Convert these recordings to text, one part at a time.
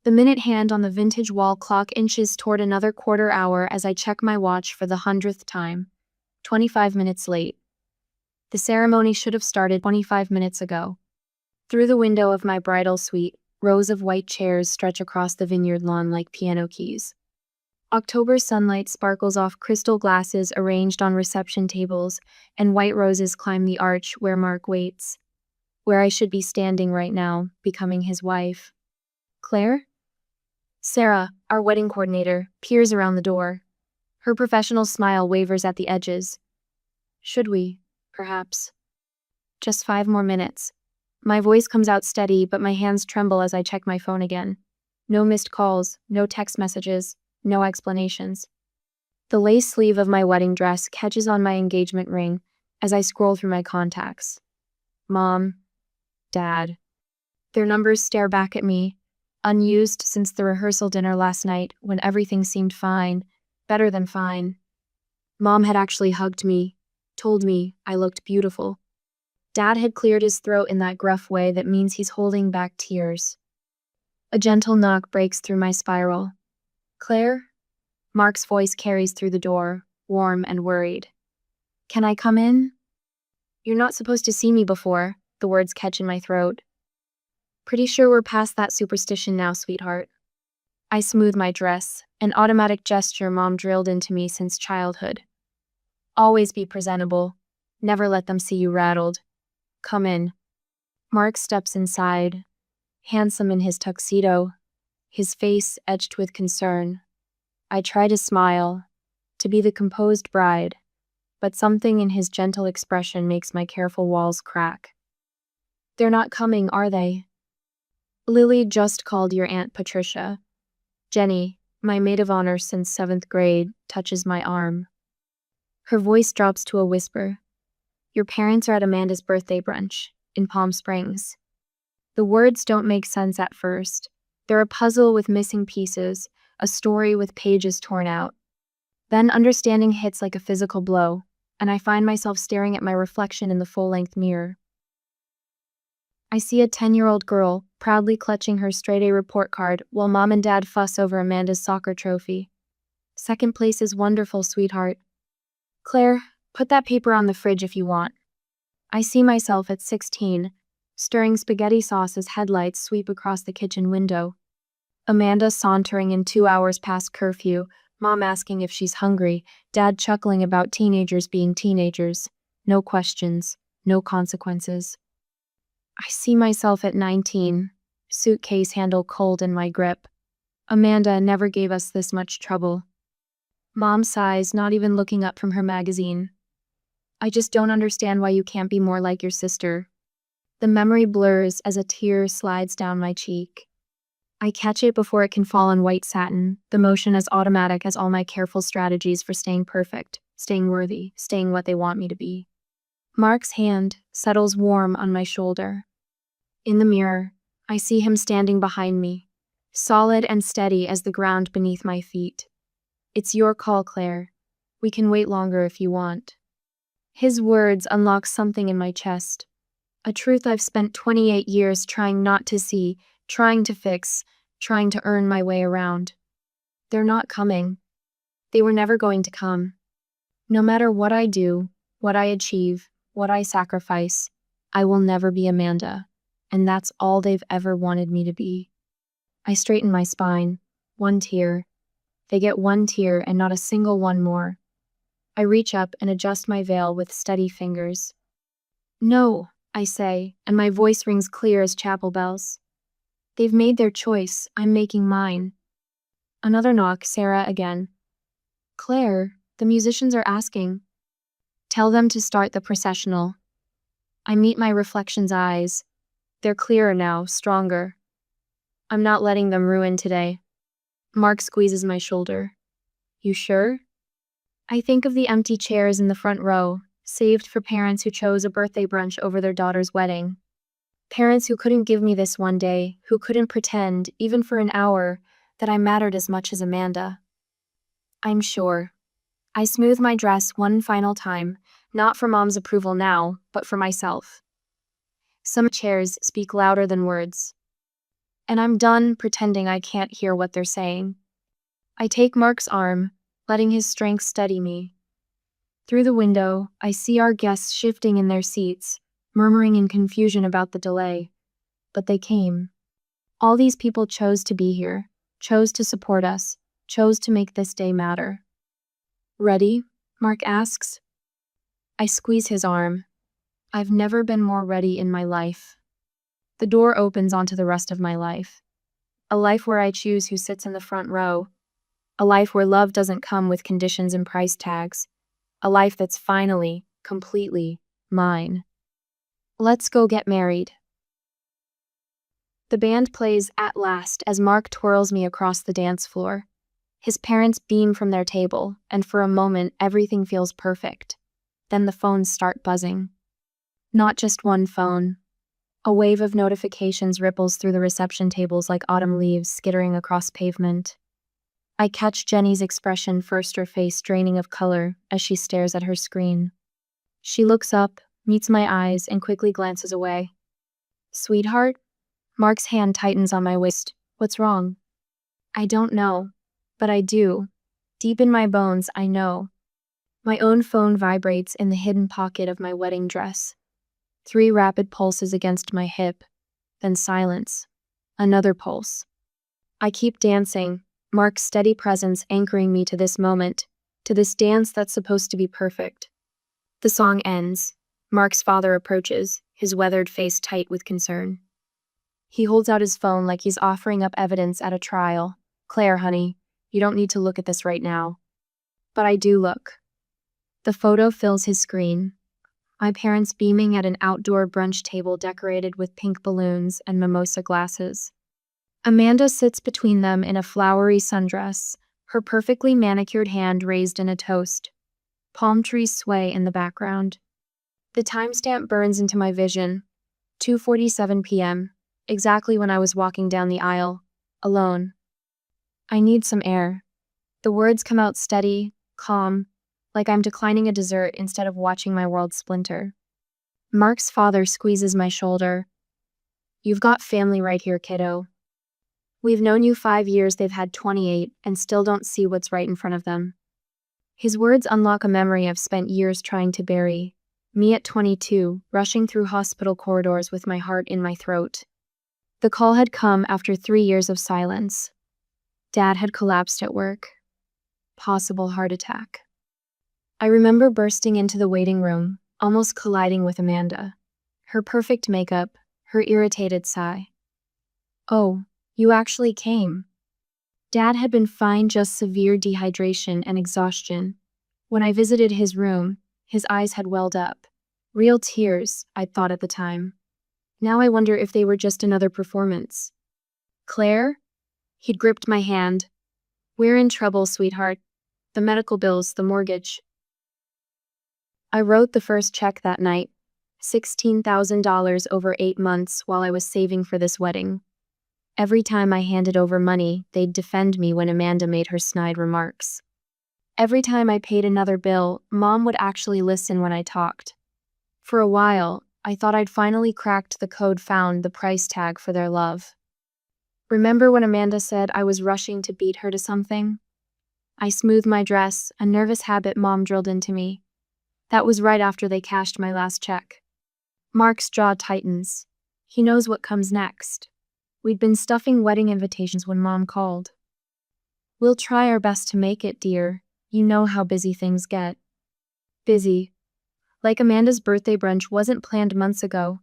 The minute hand on the vintage wall clock inches toward another quarter hour as I check my watch for the 100th time. 25 minutes late. The ceremony should have started 25 minutes ago. Through the window of my bridal suite, rows of white chairs stretch across the vineyard lawn like piano keys. October sunlight sparkles off crystal glasses arranged on reception tables, and white roses climb the arch where Mark waits. Where I should be standing right now, becoming his wife. Claire? Sarah, our wedding coordinator, peers around the door. Her professional smile wavers at the edges. Should we, perhaps? Just 5 more minutes. My voice comes out steady, but my hands tremble as I check my phone again. No missed calls, no text messages, no explanations. The lace sleeve of my wedding dress catches on my engagement ring as I scroll through my contacts. Mom, Dad. Their numbers stare back at me, unused since the rehearsal dinner last night when everything seemed fine, better than fine. Mom had actually hugged me, told me I looked beautiful. Dad had cleared his throat in that gruff way that means he's holding back tears. A gentle knock breaks through my spiral. Claire? Mark's voice carries through the door, warm and worried. Can I come in? You're not supposed to see me before, the words catch in my throat. Pretty sure we're past that superstition now, sweetheart. I smooth my dress, an automatic gesture Mom drilled into me since childhood. Always be presentable. Never let them see you rattled. Come in. Mark steps inside, handsome in his tuxedo, his face etched with concern. I try to smile, to be the composed bride, but something in his gentle expression makes my careful walls crack. They're not coming, are they? Lily just called your Aunt Patricia. Jenny, my maid of honor since 7th grade, touches my arm. Her voice drops to a whisper. Your parents are at Amanda's birthday brunch in Palm Springs. The words don't make sense at first. They're a puzzle with missing pieces, a story with pages torn out. Then understanding hits like a physical blow, and I find myself staring at my reflection in the full-length mirror. I see a 10-year-old girl proudly clutching her straight-A report card while Mom and Dad fuss over Amanda's soccer trophy. Second place is wonderful, sweetheart. Claire, put that paper on the fridge if you want. I see myself at 16, stirring spaghetti sauce as headlights sweep across the kitchen window. Amanda sauntering in 2 hours past curfew, Mom asking if she's hungry, Dad chuckling about teenagers being teenagers. No questions, no consequences. I see myself at 19, suitcase handle cold in my grip. Amanda never gave us this much trouble. Mom sighs, not even looking up from her magazine. I just don't understand why you can't be more like your sister. The memory blurs as a tear slides down my cheek. I catch it before it can fall on white satin, the motion as automatic as all my careful strategies for staying perfect, staying worthy, staying what they want me to be. Mark's hand settles warm on my shoulder. In the mirror, I see him standing behind me, solid and steady as the ground beneath my feet. It's your call, Claire. We can wait longer if you want. His words unlock something in my chest. A truth I've spent 28 years trying not to see, trying to fix, trying to earn my way around. They're not coming. They were never going to come. No matter what I do, what I achieve, what I sacrifice, I will never be Amanda, and that's all they've ever wanted me to be. I straighten my spine, 1 tear. They get 1 tear and not a single one more. I reach up and adjust my veil with steady fingers. No, I say, and my voice rings clear as chapel bells. They've made their choice, I'm making mine. Another knock, Sarah again. Claire, the musicians are asking. Tell them to start the processional. I meet my reflection's eyes. They're clearer now, stronger. I'm not letting them ruin today. Mark squeezes my shoulder. You sure? I think of the empty chairs in the front row, saved for parents who chose a birthday brunch over their daughter's wedding. Parents who couldn't give me this one day, who couldn't pretend, even for an hour, that I mattered as much as Amanda. I'm sure. I smooth my dress one final time, not for Mom's approval now, but for myself. Some chairs speak louder than words. and I'm done pretending I can't hear what they're saying. I take Mark's arm, letting his strength steady me. Through the window, I see our guests shifting in their seats, murmuring in confusion about the delay. But they came. All these people chose to be here, chose to support us, chose to make this day matter. Ready? Mark asks. I squeeze his arm. I've never been more ready in my life. The door opens onto the rest of my life. A life where I choose who sits in the front row. A life where love doesn't come with conditions and price tags. A life that's finally, completely, mine. Let's go get married. The band plays at last as Mark twirls me across the dance floor. His parents beam from their table, and for a moment everything feels perfect. Then the phones start buzzing. Not just one phone. A wave of notifications ripples through the reception tables like autumn leaves skittering across pavement. I catch Jenny's expression first, her face draining of color as she stares at her screen. She looks up, meets my eyes, and quickly glances away. Sweetheart? Mark's hand tightens on my waist. What's wrong? I don't know, but I do. Deep in my bones, I know. My own phone vibrates in the hidden pocket of my wedding dress. 3 rapid pulses against my hip, then silence. Another pulse. I keep dancing, Mark's steady presence anchoring me to this moment, to this dance that's supposed to be perfect. The song ends. Mark's father approaches, his weathered face tight with concern. He holds out his phone like he's offering up evidence at a trial. Claire, honey, you don't need to look at this right now. But I do look. The photo fills his screen. My parents beaming at an outdoor brunch table decorated with pink balloons and mimosa glasses. Amanda sits between them in a flowery sundress, her perfectly manicured hand raised in a toast. Palm trees sway in the background. The timestamp burns into my vision. 2:47 p.m., exactly when I was walking down the aisle, alone. I need some air. The words come out steady, calm, like I'm declining a dessert instead of watching my world splinter. Mark's father squeezes my shoulder. You've got family right here, kiddo. We've known you 5 years, they've had 28, and still don't see what's right in front of them. His words unlock a memory I've spent years trying to bury. Me at 22, rushing through hospital corridors with my heart in my throat. The call had come after 3 years of silence. Dad had collapsed at work. Possible heart attack. I remember bursting into the waiting room, almost colliding with Amanda. Her perfect makeup, her irritated sigh. Oh, you actually came. Dad had been fine, just severe dehydration and exhaustion. When I visited his room, his eyes had welled up. Real tears, I'd thought at the time. Now I wonder if they were just another performance. Claire? He'd gripped my hand. We're in trouble, sweetheart. The medical bills, the mortgage. I wrote the first check that night. $16,000 over 8 months while I was saving for this wedding. Every time I handed over money, they'd defend me when Amanda made her snide remarks. Every time I paid another bill, Mom would actually listen when I talked. For a while, I thought I'd finally cracked the code, found the price tag for their love. Remember when Amanda said I was rushing to beat her to something? I smoothed my dress, a nervous habit Mom drilled into me. That was right after they cashed my last check. Mark's jaw tightens. He knows what comes next. We'd been stuffing wedding invitations when Mom called. We'll try our best to make it, dear. You know how busy things get. Busy. Like Amanda's birthday brunch wasn't planned months ago.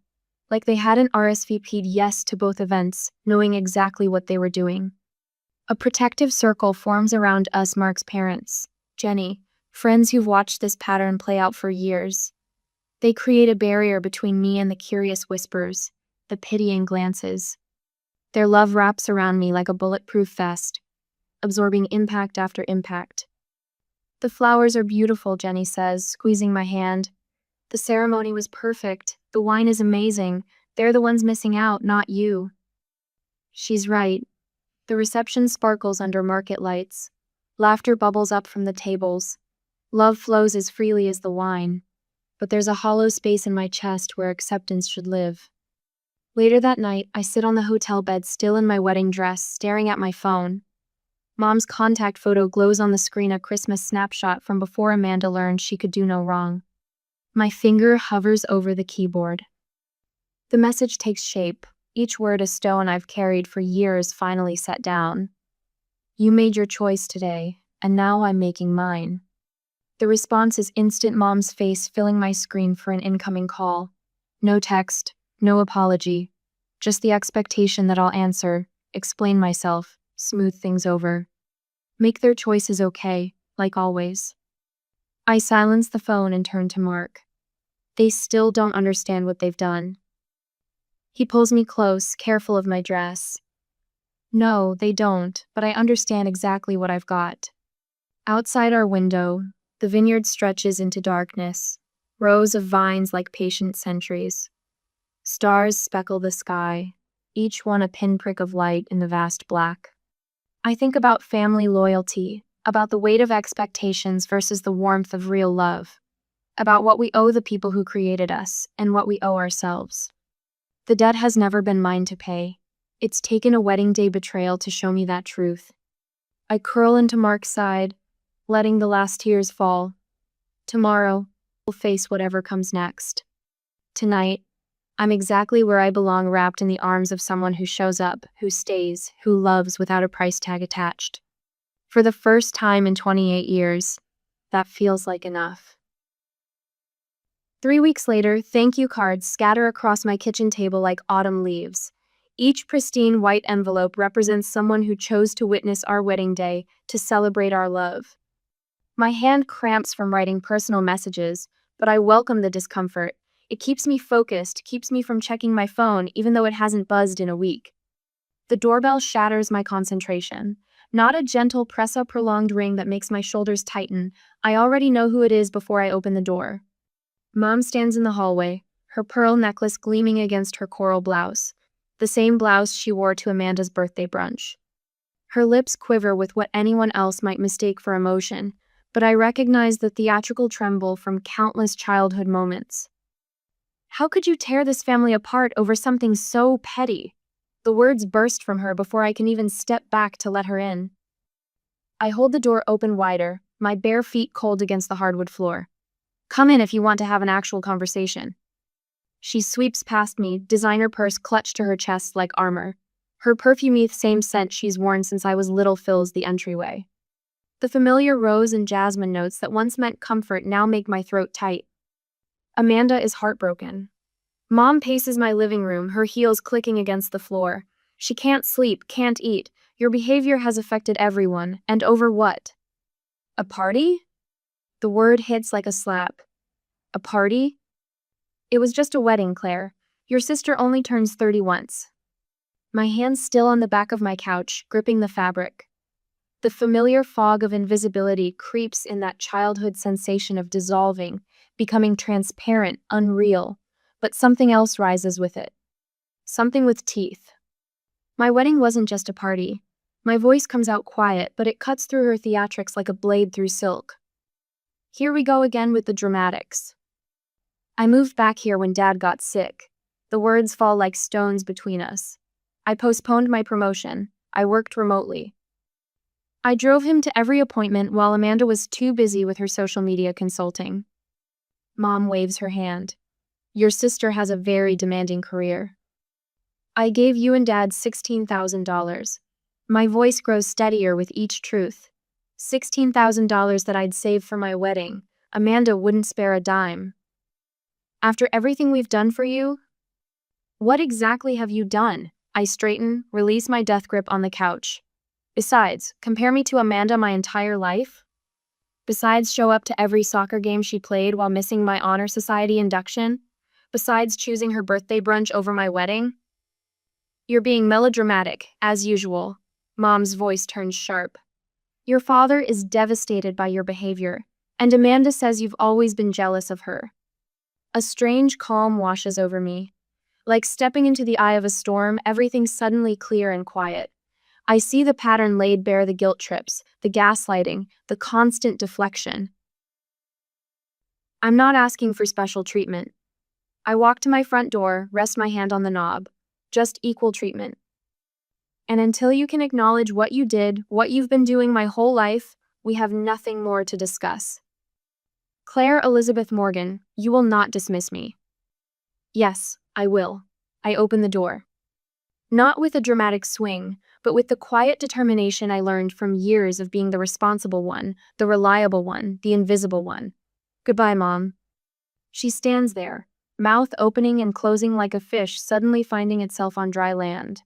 Like they hadn't RSVP'd yes to both events, knowing exactly what they were doing. A protective circle forms around us, Mark's parents, Jenny, friends who've watched this pattern play out for years. They create a barrier between me and the curious whispers, the pitying glances. Their love wraps around me like a bulletproof vest, absorbing impact after impact. The flowers are beautiful, Jenny says, squeezing my hand. The ceremony was perfect. The wine is amazing. They're the ones missing out, not you. She's right. The reception sparkles under market lights. Laughter bubbles up from the tables. Love flows as freely as the wine. But there's a hollow space in my chest where acceptance should live. Later that night, I sit on the hotel bed still in my wedding dress, staring at my phone. Mom's contact photo glows on the screen, a Christmas snapshot from before Amanda learned she could do no wrong. My finger hovers over the keyboard. The message takes shape, each word a stone I've carried for years finally set down. You made your choice today, and now I'm making mine. The response is instant, Mom's face filling my screen for an incoming call. No text, no apology, just the expectation that I'll answer, explain myself, smooth things over. Make their choices okay, like always. I silence the phone and turn to Mark. They still don't understand what they've done. He pulls me close, careful of my dress. No, they don't, but I understand exactly what I've got. Outside our window, the vineyard stretches into darkness, rows of vines like patient sentries. Stars speckle the sky, each one a pinprick of light in the vast black. I think about family loyalty, about the weight of expectations versus the warmth of real love, about what we owe the people who created us and what we owe ourselves. The debt has never been mine to pay. It's taken a wedding day betrayal to show me that truth. I curl into Mark's side, letting the last tears fall. Tomorrow, we'll face whatever comes next. Tonight, I'm exactly where I belong, wrapped in the arms of someone who shows up, who stays, who loves without a price tag attached. For the first time in 28 years, that feels like enough. 3 weeks later, thank you cards scatter across my kitchen table like autumn leaves. Each pristine white envelope represents someone who chose to witness our wedding day, to celebrate our love. My hand cramps from writing personal messages, but I welcome the discomfort. It keeps me focused, keeps me from checking my phone, even though it hasn't buzzed in a week. The doorbell shatters my concentration. Not a gentle press, a prolonged ring that makes my shoulders tighten. I already know who it is before I open the door. Mom stands in the hallway, her pearl necklace gleaming against her coral blouse, the same blouse she wore to Amanda's birthday brunch. Her lips quiver with what anyone else might mistake for emotion, but I recognize the theatrical tremble from countless childhood moments. How could you tear this family apart over something so petty? The words burst from her before I can even step back to let her in. I hold the door open wider, my bare feet cold against the hardwood floor. Come in if you want to have an actual conversation. She sweeps past me, designer purse clutched to her chest like armor. Her perfumey same scent she's worn since I was little fills the entryway. The familiar rose and jasmine notes that once meant comfort now make my throat tight. Amanda is heartbroken. Mom paces my living room, her heels clicking against the floor. She can't sleep, can't eat. Your behavior has affected everyone, and over what? A party? The word hits like a slap. A party? It was just a wedding, Claire. Your sister only turns 30 once. My hands still on the back of my couch, gripping the fabric. The familiar fog of invisibility creeps in, that childhood sensation of dissolving, becoming transparent, unreal, but something else rises with it. Something with teeth. My wedding wasn't just a party. My voice comes out quiet, but it cuts through her theatrics like a blade through silk. Here we go again with the dramatics. I moved back here when Dad got sick. The words fall like stones between us. I postponed my promotion. I worked remotely. I drove him to every appointment while Amanda was too busy with her social media consulting. Mom waves her hand. Your sister has a very demanding career. I gave you and Dad $16,000. My voice grows steadier with each truth. $16,000 that I'd saved for my wedding. Amanda wouldn't spare a dime. After everything we've done for you? What exactly have you done? I straighten, release my death grip on the couch. Besides, compare me to Amanda my entire life? Besides, show up to every soccer game she played while missing my honor society induction? Besides, choosing her birthday brunch over my wedding? You're being melodramatic, as usual. Mom's voice turns sharp. Your father is devastated by your behavior, and Amanda says you've always been jealous of her. A strange calm washes over me. Like stepping into the eye of a storm, everything's suddenly clear and quiet. I see the pattern laid bare, the guilt trips, the gaslighting, the constant deflection. I'm not asking for special treatment. I walk to my front door, rest my hand on the knob. just equal treatment. And until you can acknowledge what you did, what you've been doing my whole life, we have nothing more to discuss. Claire Elizabeth Morgan, you will not dismiss me. Yes, I will. I open the door. Not with a dramatic swing, but with the quiet determination I learned from years of being the responsible one, the reliable one, the invisible one. Goodbye, Mom. She stands there, mouth opening and closing like a fish suddenly finding itself on dry land.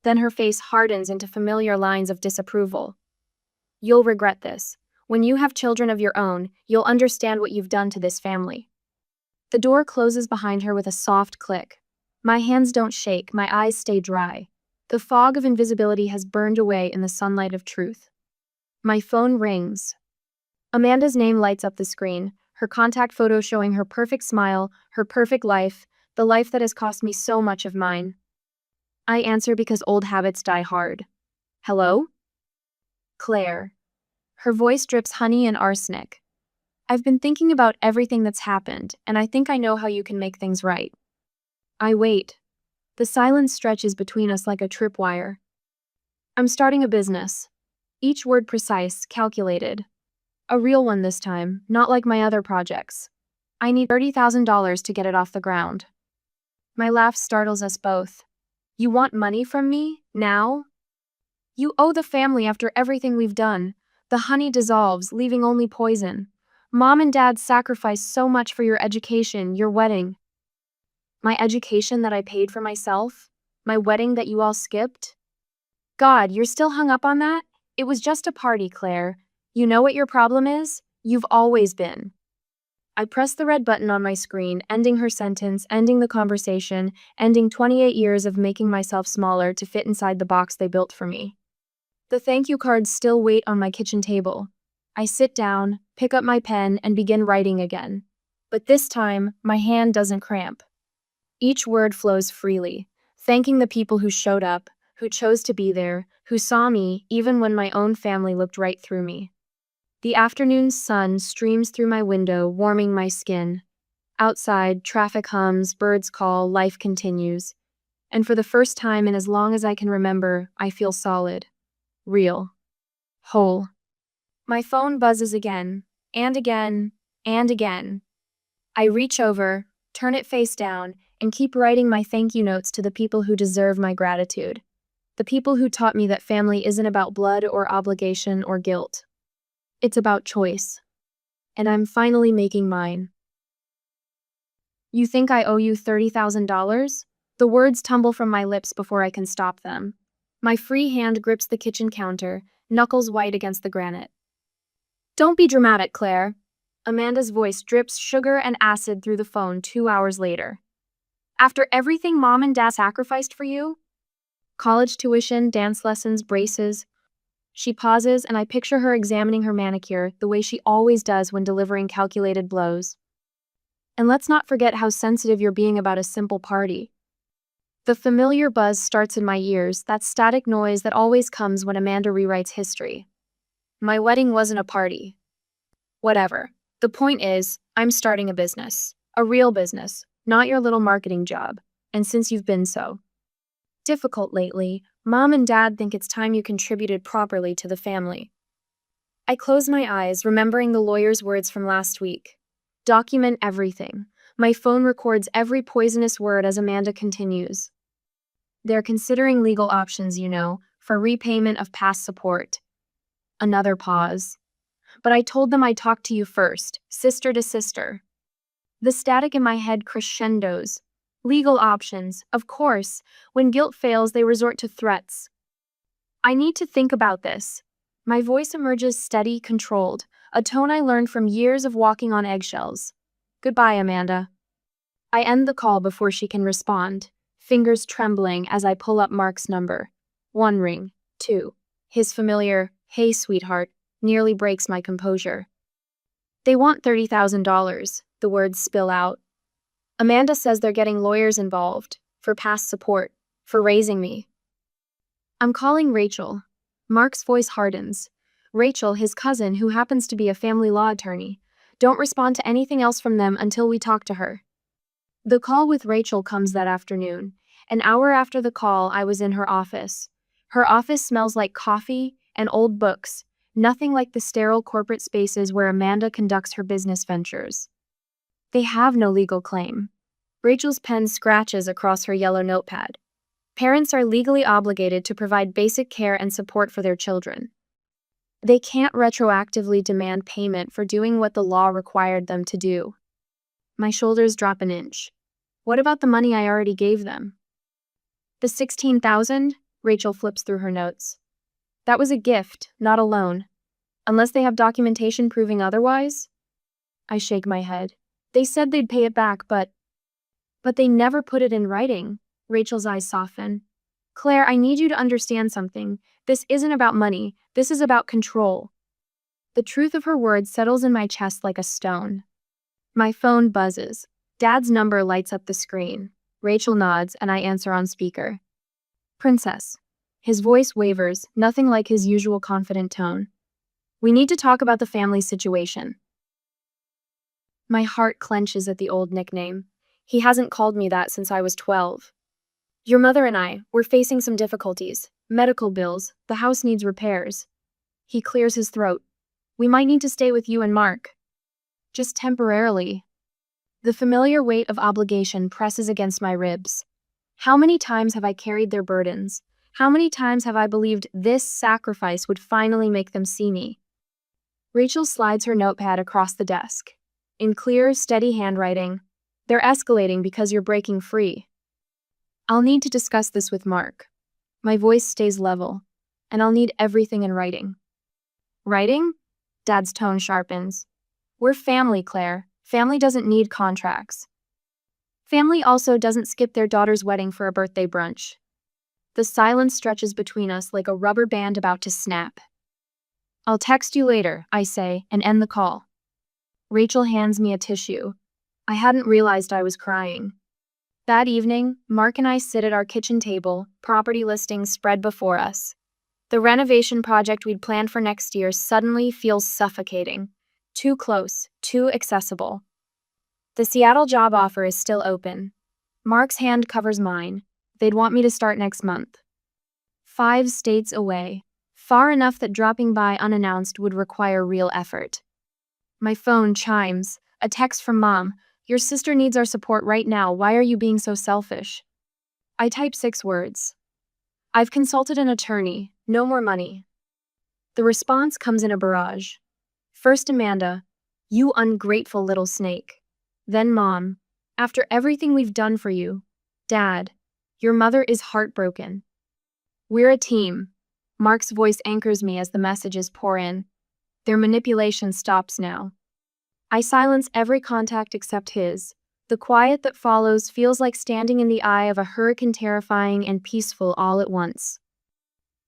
Then her face hardens into familiar lines of disapproval. You'll regret this. When you have children of your own, you'll understand what you've done to this family. The door closes behind her with a soft click. My hands don't shake, my eyes stay dry. The fog of invisibility has burned away in the sunlight of truth. My phone rings. Amanda's name lights up the screen, her contact photo showing her perfect smile, her perfect life, the life that has cost me so much of mine. I answer because old habits die hard. Hello? Claire. Her voice drips honey and arsenic. I've been thinking about everything that's happened, and I think I know how you can make things right. I wait. The silence stretches between us like a tripwire. I'm starting a business. Each word precise, calculated. A real one this time, not like my other projects. I need $30,000 to get it off the ground. My laugh startles us both. You want money from me? Now? You owe the family after everything we've done. The honey dissolves, leaving only poison. Mom and Dad sacrificed so much for your education, your wedding. My education that I paid for myself? My wedding that you all skipped? God, you're still hung up on that? It was just a party, Claire. You know what your problem is? You've always been. I press the red button on my screen, ending her sentence, ending the conversation, ending 28 years of making myself smaller to fit inside the box they built for me. The thank you cards still wait on my kitchen table. I sit down, pick up my pen, and begin writing again. But this time, my hand doesn't cramp. Each word flows freely, thanking the people who showed up, who chose to be there, who saw me even when my own family looked right through me. The afternoon sun streams through my window, warming my skin. Outside, traffic hums, birds call, life continues. And for the first time in as long as I can remember, I feel solid, real, whole. My phone buzzes again, and again, and again. I reach over, turn it face down, and keep writing my thank you notes to the people who deserve my gratitude. The people who taught me that family isn't about blood or obligation or guilt. It's about choice. And I'm finally making mine. You think I owe you $30,000? The words tumble from my lips before I can stop them. My free hand grips the kitchen counter, knuckles white against the granite. Don't be dramatic, Claire. Amanda's voice drips sugar and acid through the phone 2 hours later. After everything Mom and Dad sacrificed for you? College tuition, dance lessons, braces. She pauses, and I picture her examining her manicure the way she always does when delivering calculated blows. And let's not forget how sensitive you're being about a simple party. The familiar buzz starts in my ears, that static noise that always comes when Amanda rewrites history. My wedding wasn't a party. Whatever. The point is, I'm starting a business. A real business, not your little marketing job. And since you've been so difficult lately, Mom and Dad think it's time you contributed properly to the family. I close my eyes, remembering the lawyer's words from last week. Document everything. My phone records every poisonous word as Amanda continues. They're considering legal options, for repayment of past support. Another pause. But I told them I'd talk to you first, sister to sister. The static in my head crescendos. Legal options, of course. When guilt fails, they resort to threats. I need to think about this. My voice emerges steady, controlled, a tone I learned from years of walking on eggshells. Goodbye, Amanda. I end the call before she can respond, fingers trembling as I pull up Mark's number. 1 ring, 2. His familiar, "Hey, sweetheart," nearly breaks my composure. They want $30,000, the words spill out. Amanda says they're getting lawyers involved, for past support, for raising me. I'm calling Rachel. Mark's voice hardens. Rachel, his cousin, who happens to be a family law attorney. Don't respond to anything else from them until we talk to her. The call with Rachel comes that afternoon, An hour after the call, I was in her office. Her office smells like coffee and old books, nothing like the sterile corporate spaces where Amanda conducts her business ventures. They have no legal claim. Rachel's pen scratches across her yellow notepad. Parents are legally obligated to provide basic care and support for their children. They can't retroactively demand payment for doing what the law required them to do. My shoulders drop an inch. What about the money I already gave them? The $16,000? Rachel flips through her notes. That was a gift, not a loan. Unless they have documentation proving otherwise? I shake my head. They said they'd pay it back, but they never put it in writing. Rachel's eyes soften. Claire, I need you to understand something. This isn't about money. This is about control. The truth of her words settles in my chest like a stone. My phone buzzes. Dad's number lights up the screen. Rachel nods, and I answer on speaker. Princess. His voice wavers, nothing like his usual confident tone. We need to talk about the family situation. My heart clenches at the old nickname. He hasn't called me that since I was 12. Your mother and I, we're facing some difficulties. Medical bills, the house needs repairs. He clears his throat. We might need to stay with you and Mark. Just temporarily. The familiar weight of obligation presses against my ribs. How many times have I carried their burdens? How many times have I believed this sacrifice would finally make them see me? Rachel slides her notepad across the desk. In clear, steady handwriting, they're escalating because you're breaking free. I'll need to discuss this with Mark. My voice stays level, and I'll need everything in writing. Writing? Dad's tone sharpens. We're family, Claire. Family doesn't need contracts. Family also doesn't skip their daughter's wedding for a birthday brunch. The silence stretches between us like a rubber band about to snap. I'll text you later, I say, and end the call. Rachel hands me a tissue. I hadn't realized I was crying. That evening, Mark and I sit at our kitchen table, property listings spread before us. The renovation project we'd planned for next year suddenly feels suffocating. Too close, too accessible. The Seattle job offer is still open. Mark's hand covers mine. They'd want me to start next month. 5 states away. Far enough that dropping by unannounced would require real effort. My phone chimes. A text from Mom. Your sister needs our support right now. Why are you being so selfish? I type 6 words. I've consulted an attorney. No more money. The response comes in a barrage. First Amanda, you ungrateful little snake. Then Mom, after everything we've done for you. Dad, your mother is heartbroken. We're a team. Mark's voice anchors me as the messages pour in. Their manipulation stops now. I silence every contact except his. The quiet that follows feels like standing in the eye of a hurricane, terrifying and peaceful all at once.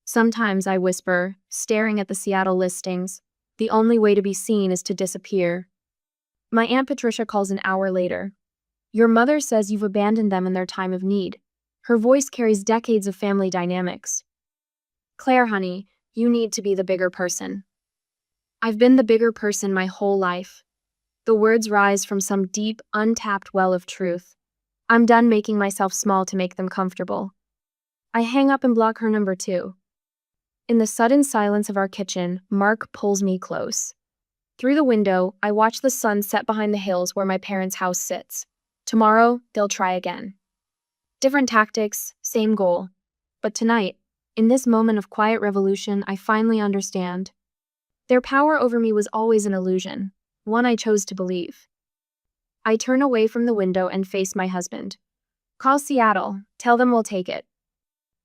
Sometimes I whisper, staring at the Seattle listings, the only way to be seen is to disappear. My Aunt Patricia calls an hour later. Your mother says you've abandoned them in their time of need. Her voice carries decades of family dynamics. Claire, honey, you need to be the bigger person. I've been the bigger person my whole life. The words rise from some deep, untapped well of truth. I'm done making myself small to make them comfortable. I hang up and block her number too. In the sudden silence of our kitchen, Mark pulls me close. Through the window, I watch the sun set behind the hills where my parents' house sits. Tomorrow, they'll try again. Different tactics, same goal. But tonight, in this moment of quiet revolution, I finally understand. Their power over me was always an illusion, one I chose to believe. I turn away from the window and face my husband. Call Seattle, tell them we'll take it.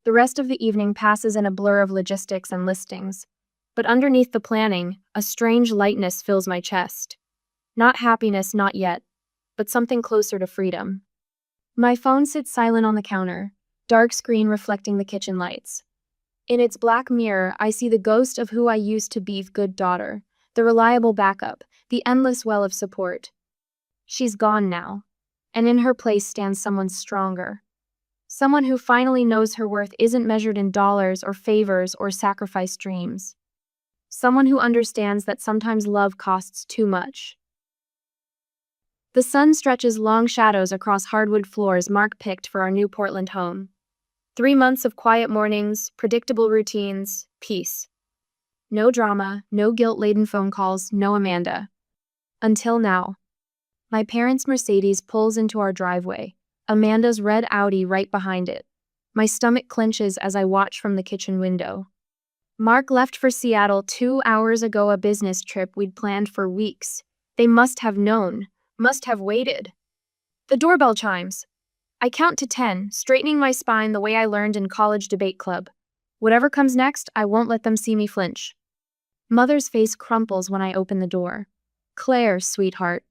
The rest of the evening passes in a blur of logistics and listings. But underneath the planning, a strange lightness fills my chest. Not happiness, not yet, but something closer to freedom. My phone sits silent on the counter, dark screen reflecting the kitchen lights. In its black mirror, I see the ghost of who I used to be, good daughter, the reliable backup, the endless well of support. She's gone now, and in her place stands someone stronger. Someone who finally knows her worth isn't measured in dollars or favors or sacrificed dreams. Someone who understands that sometimes love costs too much. The sun stretches long shadows across hardwood floors Mark picked for our new Portland home. 3 months of quiet mornings, predictable routines, peace. No drama, no guilt-laden phone calls, no Amanda. Until now. My parents' Mercedes pulls into our driveway, Amanda's red Audi right behind it. My stomach clenches as I watch from the kitchen window. Mark left for Seattle 2 hours ago, a business trip we'd planned for weeks. They must have known, must have waited. The doorbell chimes. I count to 10, straightening my spine the way I learned in college debate club. Whatever comes next, I won't let them see me flinch. Mother's face crumples when I open the door. Claire, sweetheart.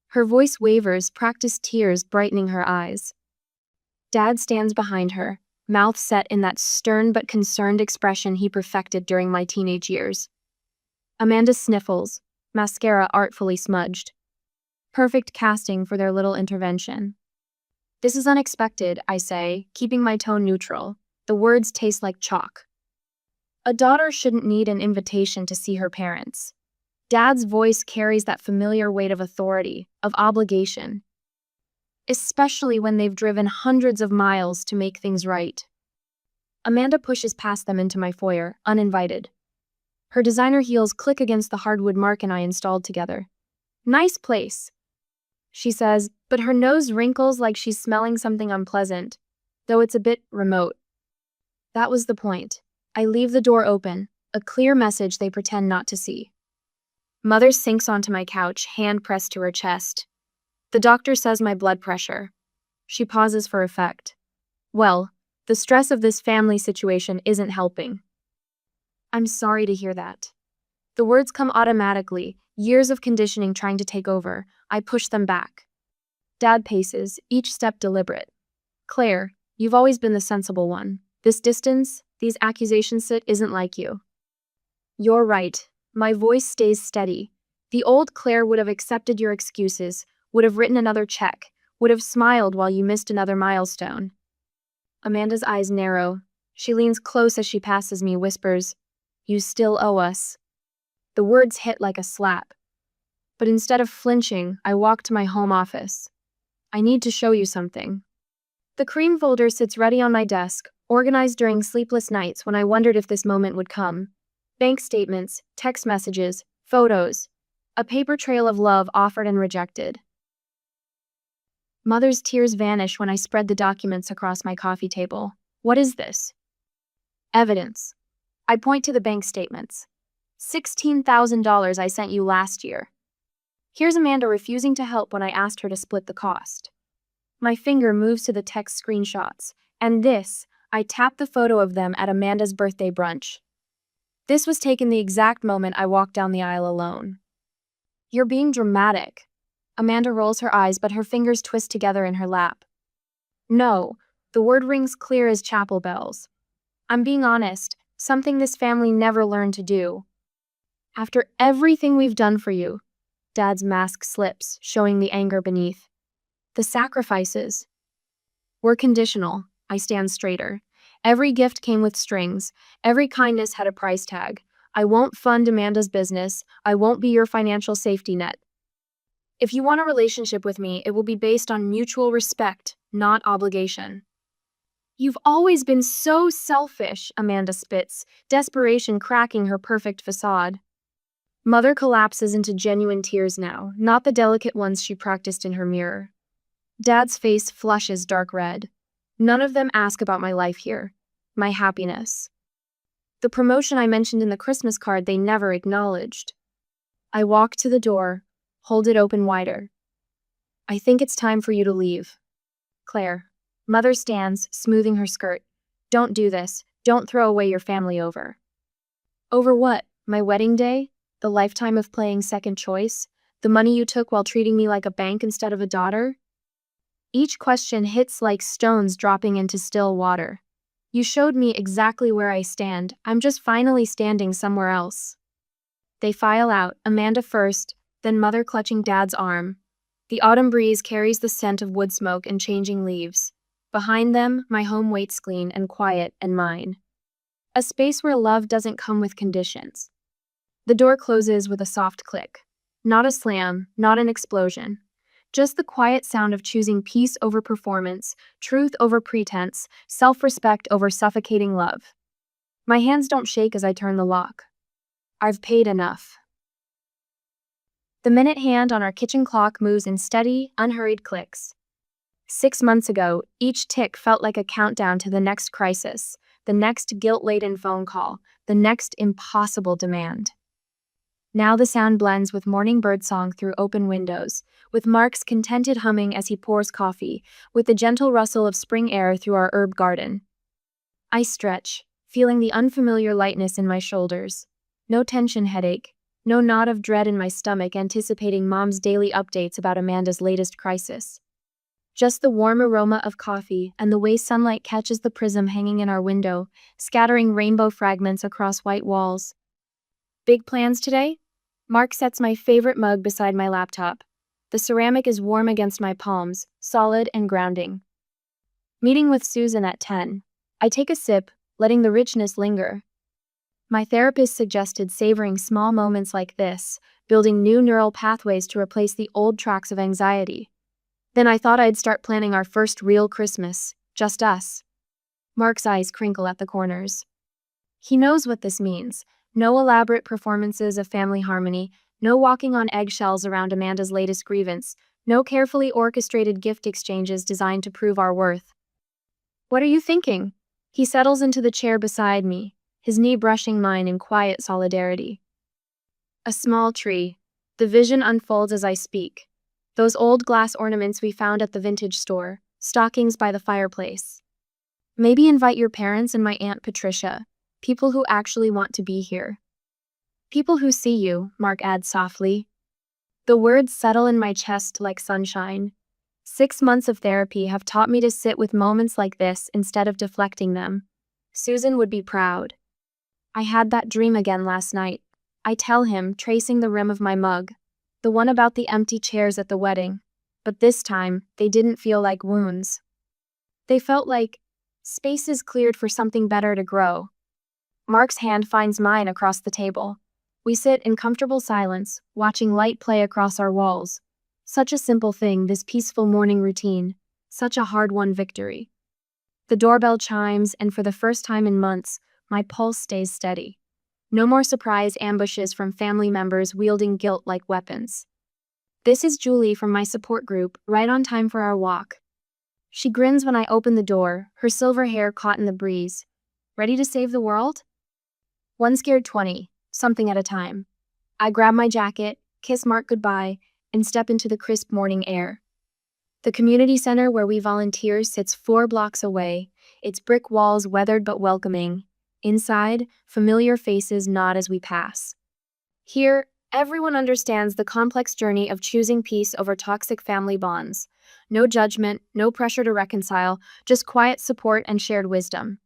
Her voice wavers, practiced tears brightening her eyes. Dad stands behind her, mouth set in that stern but concerned expression he perfected during my teenage years. Amanda sniffles, mascara artfully smudged. Perfect casting for their little intervention. This is unexpected, I say, keeping my tone neutral. The words taste like chalk. A daughter shouldn't need an invitation to see her parents. Dad's voice carries that familiar weight of authority, of obligation. Especially when they've driven hundreds of miles to make things right. Amanda pushes past them into my foyer, uninvited. Her designer heels click against the hardwood Mark and I installed together. Nice place, she says, but her nose wrinkles like she's smelling something unpleasant, though it's a bit remote. That was the point. I leave the door open, a clear message they pretend not to see. Mother sinks onto my couch, hand pressed to her chest. The doctor says my blood pressure. She pauses for effect. Well, the stress of this family situation isn't helping. I'm sorry to hear that. The words come automatically, years of conditioning trying to take over. I push them back. Dad paces, each step deliberate. Claire, you've always been the sensible one. This distance, these accusations isn't like you. You're right. My voice stays steady. The old Claire would have accepted your excuses, would have written another check, would have smiled while you missed another milestone. Amanda's eyes narrow. She leans close as she passes me, whispers, "You still owe us." The words hit like a slap. But instead of flinching, I walk to my home office. I need to show you something. The cream folder sits ready on my desk, organized during sleepless nights when I wondered if this moment would come. Bank statements, text messages, photos. A paper trail of love offered and rejected. Mother's tears vanish when I spread the documents across my coffee table. What is this? Evidence. I point to the bank statements. $16,000 I sent you last year. Here's Amanda refusing to help when I asked her to split the cost. My finger moves to the text screenshots, and this, I tap the photo of them at Amanda's birthday brunch. This was taken the exact moment I walked down the aisle alone. You're being dramatic. Amanda rolls her eyes, but her fingers twist together in her lap. No, the word rings clear as chapel bells. I'm being honest, something this family never learned to do. After everything we've done for you, Dad's mask slips, showing the anger beneath. The sacrifices. We're conditional. I stand straighter. Every gift came with strings. Every kindness had a price tag. I won't fund Amanda's business. I won't be your financial safety net. If you want a relationship with me, it will be based on mutual respect, not obligation. You've always been so selfish, Amanda spits, desperation cracking her perfect facade. Mother collapses into genuine tears now, not the delicate ones she practiced in her mirror. Dad's face flushes dark red. None of them ask about my life here, my happiness. The promotion I mentioned in the Christmas card they never acknowledged. I walk to the door, hold it open wider. I think it's time for you to leave. Claire. Mother stands, smoothing her skirt. Don't do this. Don't throw away your family over. Over what? My wedding day? The lifetime of playing second choice? The money you took while treating me like a bank instead of a daughter? Each question hits like stones dropping into still water. You showed me exactly where I stand. I'm just finally standing somewhere else. They file out, Amanda first, then Mother clutching Dad's arm. The autumn breeze carries the scent of wood smoke and changing leaves. Behind them, my home waits clean and quiet and mine. A space where love doesn't come with conditions. The door closes with a soft click. Not a slam, not an explosion. Just the quiet sound of choosing peace over performance, truth over pretense, self-respect over suffocating love. My hands don't shake as I turn the lock. I've paid enough. The minute hand on our kitchen clock moves in steady, unhurried clicks. 6 months ago, each tick felt like a countdown to the next crisis, the next guilt-laden phone call, the next impossible demand. Now the sound blends with morning birdsong through open windows, with Mark's contented humming as he pours coffee, with the gentle rustle of spring air through our herb garden. I stretch, feeling the unfamiliar lightness in my shoulders. No tension headache, no knot of dread in my stomach anticipating Mom's daily updates about Amanda's latest crisis. Just the warm aroma of coffee and the way sunlight catches the prism hanging in our window, scattering rainbow fragments across white walls. Big plans today? Mark sets my favorite mug beside my laptop. The ceramic is warm against my palms, solid and grounding. Meeting with Susan at 10. I take a sip, letting the richness linger. My therapist suggested savoring small moments like this, building new neural pathways to replace the old tracks of anxiety. Then I thought I'd start planning our first real Christmas, just us. Mark's eyes crinkle at the corners. He knows what this means. No elaborate performances of family harmony, no walking on eggshells around Amanda's latest grievance, no carefully orchestrated gift exchanges designed to prove our worth. What are you thinking? He settles into the chair beside me, his knee brushing mine in quiet solidarity. A small tree. The vision unfolds as I speak. Those old glass ornaments we found at the vintage store, stockings by the fireplace. Maybe invite your parents and my Aunt Patricia, people who actually want to be here. People who see you, Mark adds softly. The words settle in my chest like sunshine. 6 months of therapy have taught me to sit with moments like this instead of deflecting them. Susan would be proud. I had that dream again last night. I tell him, tracing the rim of my mug. The one about the empty chairs at the wedding. But this time, they didn't feel like wounds. They felt like spaces cleared for something better to grow. Mark's hand finds mine across the table. We sit in comfortable silence, watching light play across our walls. Such a simple thing, this peaceful morning routine. Such a hard-won victory. The doorbell chimes, and for the first time in months, my pulse stays steady. No more surprise ambushes from family members wielding guilt like weapons. This is Julie from my support group, right on time for our walk. She grins when I open the door, her silver hair caught in the breeze. Ready to save the world? One scared 20, something at a time. I grab my jacket, kiss Mark goodbye, and step into the crisp morning air. The community center where we volunteer sits 4 blocks away, its brick walls weathered but welcoming. Inside, familiar faces nod as we pass. Here, everyone understands the complex journey of choosing peace over toxic family bonds. No judgment, no pressure to reconcile, just quiet support and shared wisdom.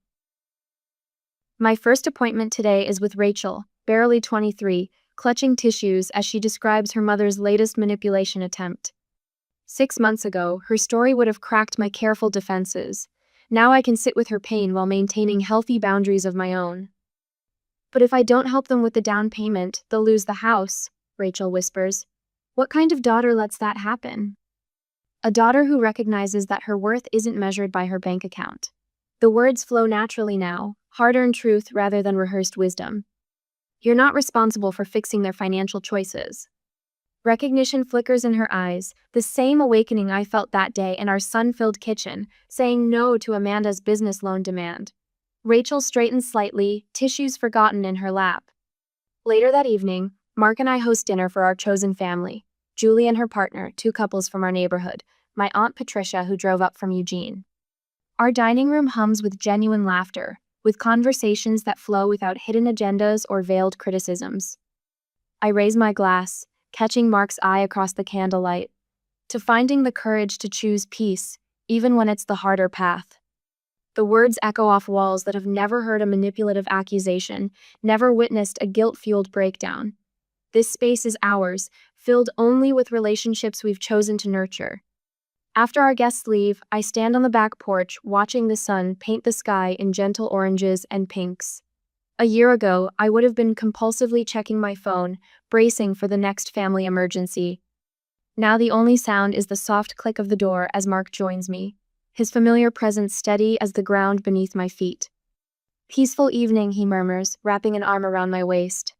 My first appointment today is with Rachel, barely 23, clutching tissues as she describes her mother's latest manipulation attempt. 6 months ago, her story would have cracked my careful defenses. Now I can sit with her pain while maintaining healthy boundaries of my own. But if I don't help them with the down payment, they'll lose the house, Rachel whispers. What kind of daughter lets that happen? A daughter who recognizes that her worth isn't measured by her bank account. The words flow naturally now, hard-earned truth rather than rehearsed wisdom. You're not responsible for fixing their financial choices. Recognition flickers in her eyes, the same awakening I felt that day in our sun-filled kitchen, saying no to Amanda's business loan demand. Rachel straightens slightly, tissues forgotten in her lap. Later that evening, Mark and I host dinner for our chosen family. Julie and her partner, 2 couples from our neighborhood, my Aunt Patricia who drove up from Eugene. Our dining room hums with genuine laughter, with conversations that flow without hidden agendas or veiled criticisms. I raise my glass, catching Mark's eye across the candlelight, to finding the courage to choose peace, even when it's the harder path. The words echo off walls that have never heard a manipulative accusation, never witnessed a guilt-fueled breakdown. This space is ours, filled only with relationships we've chosen to nurture. After our guests leave, I stand on the back porch, watching the sun paint the sky in gentle oranges and pinks. A year ago, I would have been compulsively checking my phone, bracing for the next family emergency. Now the only sound is the soft click of the door as Mark joins me, his familiar presence steady as the ground beneath my feet. Peaceful evening, he murmurs, wrapping an arm around my waist.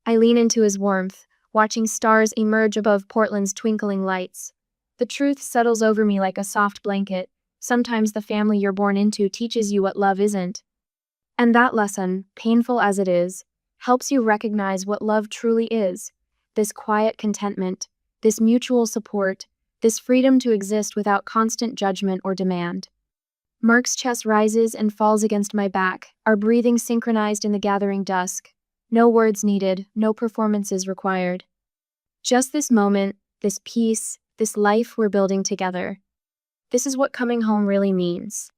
I lean into his warmth, watching stars emerge above Portland's twinkling lights. The truth settles over me like a soft blanket. Sometimes the family you're born into teaches you what love isn't. And that lesson, painful as it is, helps you recognize what love truly is. This quiet contentment, this mutual support, this freedom to exist without constant judgment or demand. Mark's chest rises and falls against my back, our breathing synchronized in the gathering dusk. No words needed, no performances required. Just this moment, this peace, this life we're building together. This is what coming home really means.